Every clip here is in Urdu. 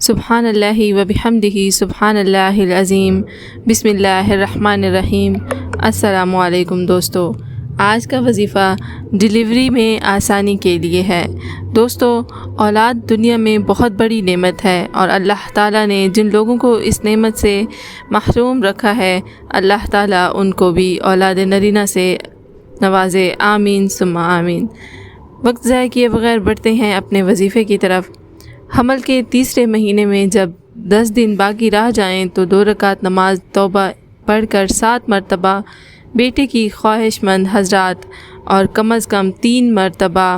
سبحان اللہ و بحمدہ سبحان اللہ العظیم بسم اللہ الرحمن الرحیم۔ السلام علیکم دوستو، آج کا وظیفہ ڈیلیوری میں آسانی کے لیے ہے۔ دوستو، اولاد دنیا میں بہت بڑی نعمت ہے اور اللہ تعالیٰ نے جن لوگوں کو اس نعمت سے محروم رکھا ہے، اللہ تعالیٰ ان کو بھی اولاد نرینہ سے نوازے، آمین ثم آمین۔ وقت ضائع کیے بغیر بڑھتے ہیں اپنے وظیفے کی طرف۔ حمل کے تیسرے مہینے میں جب 10 دن باقی رہ جائیں تو 2 رکعت نماز توبہ پڑھ کر 7 مرتبہ بیٹے کی خواہش مند حضرات اور کم از کم 3 مرتبہ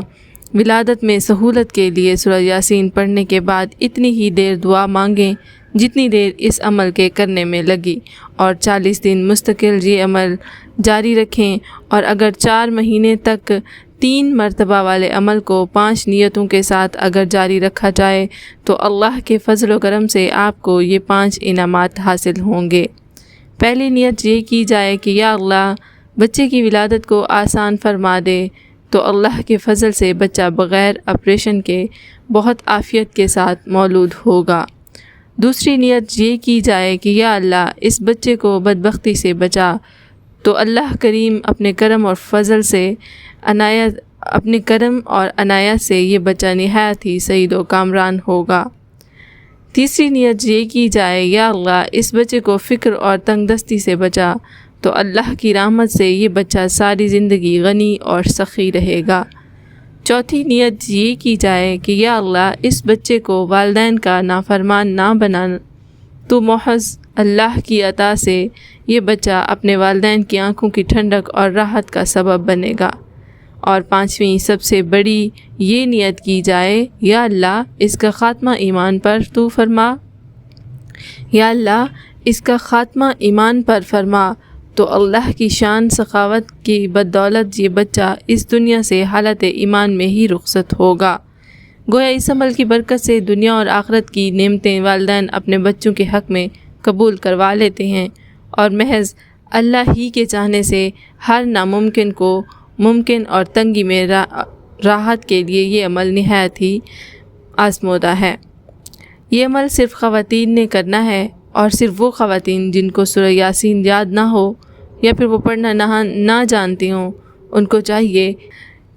ولادت میں سہولت کے لیے سورہ یاسین پڑھنے کے بعد اتنی ہی دیر دعا مانگیں جتنی دیر اس عمل کے کرنے میں لگی، اور 40 دن مستقل یہ عمل جاری رکھیں، اور اگر 4 مہینے تک 3 مرتبہ والے عمل کو 5 نیتوں کے ساتھ اگر جاری رکھا جائے تو اللہ کے فضل و کرم سے آپ کو یہ 5 انعامات حاصل ہوں گے۔ پہلی نیت یہ کی جائے کہ یا اللہ بچے کی ولادت کو آسان فرما دے، تو اللہ کے فضل سے بچہ بغیر آپریشن کے بہت عافیت کے ساتھ مولود ہوگا۔ دوسری نیت یہ کی جائے کہ یا اللہ اس بچے کو بدبختی سے بچا، تو اللہ کریم اپنے کرم اور فضل سے اپنے کرم اور عنایت سے یہ بچہ نہایت ہی سعید و کامران ہوگا۔ تیسری نیت یہ کی جائے یا اللہ اس بچے کو فقر اور تنگ دستی سے بچا، تو اللہ کی رحمت سے یہ بچہ ساری زندگی غنی اور سخی رہے گا۔ چوتھی نیت یہ کی جائے کہ یا اللہ اس بچے کو والدین کا نافرمان نہ بنا، تو محض اللہ کی عطا سے یہ بچہ اپنے والدین کی آنکھوں کی ٹھنڈک اور راحت کا سبب بنے گا۔ اور 5ویں سب سے بڑی یہ نیت کی جائے یا اللہ اس کا خاتمہ ایمان پر تو فرما، یا اللہ اس کا خاتمہ ایمان پر فرما، تو اللہ کی شان سخاوت کی بدولت یہ بچہ اس دنیا سے حالت ایمان میں ہی رخصت ہوگا۔ گویا اس عمل کی برکت سے دنیا اور آخرت کی نعمتیں والدین اپنے بچوں کے حق میں قبول کروا لیتے ہیں، اور محض اللہ ہی کے چاہنے سے ہر ناممکن کو ممکن اور تنگی میں راحت کے لیے یہ عمل نہایت ہی آزمودہ ہے۔ یہ عمل صرف خواتین نے کرنا ہے، اور صرف وہ خواتین جن کو سورہ یاسین یاد نہ ہو یا پھر وہ پڑھنا نہ جانتی ہوں، ان کو چاہیے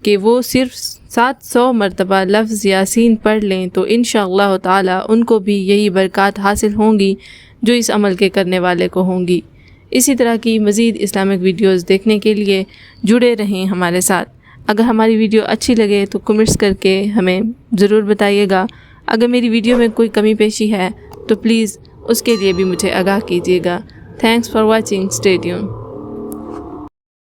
کہ وہ صرف 700 مرتبہ لفظ یاسین پڑھ لیں، تو انشاءاللہ تعالی ان کو بھی یہی برکات حاصل ہوں گی جو اس عمل کے کرنے والے کو ہوں گی۔ اسی طرح کی مزید اسلامک ویڈیوز دیکھنے کے لیے جڑے رہیں ہمارے ساتھ۔ اگر ہماری ویڈیو اچھی لگے تو کمنٹس کر کے ہمیں ضرور بتائیے گا۔ اگر میری ویڈیو میں کوئی کمی پیشی ہے تو پلیز اس کے لیے بھی مجھے آگاہ کیجیے گا۔ Thanks for watching, stay tune.